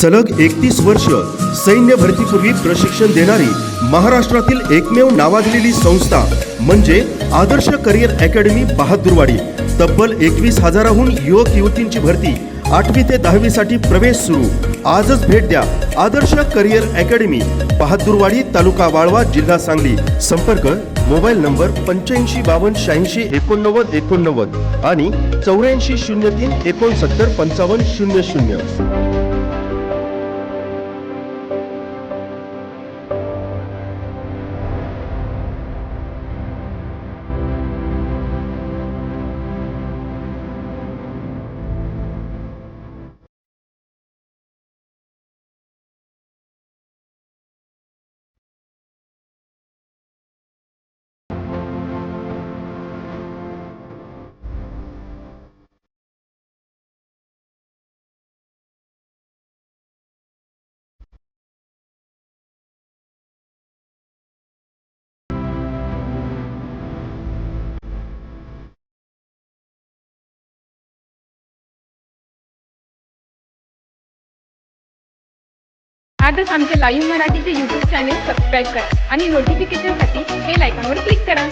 सलग 31 वर्ष सैन्य भरतीपूर्वी प्रशिक्षण देणारी महाराष्ट्रातील एकमेव नावाजलेली संस्था म्हणजे आदर्श करिअर अकॅडमी बहादुरवाडी। तब्बल 21,000हून युवक युवतींची भरती 8वी ते 10वी साठी प्रवेश सुरू। आजच भेट द्या आदर्श करिअर अकॅडमी, बहादुरवाडी, तालुका वाळवा, जिल्हा सांगली। संपर्क मोबाईल नंबर 8552868989 आणि 8403695500। आजच आमचे लाईव्ह मराठीचे YouTube चॅनेल सबस्क्राईब करा आणि नोटिफिकेशनसाठी बेल आयकॉनवर क्लिक करा।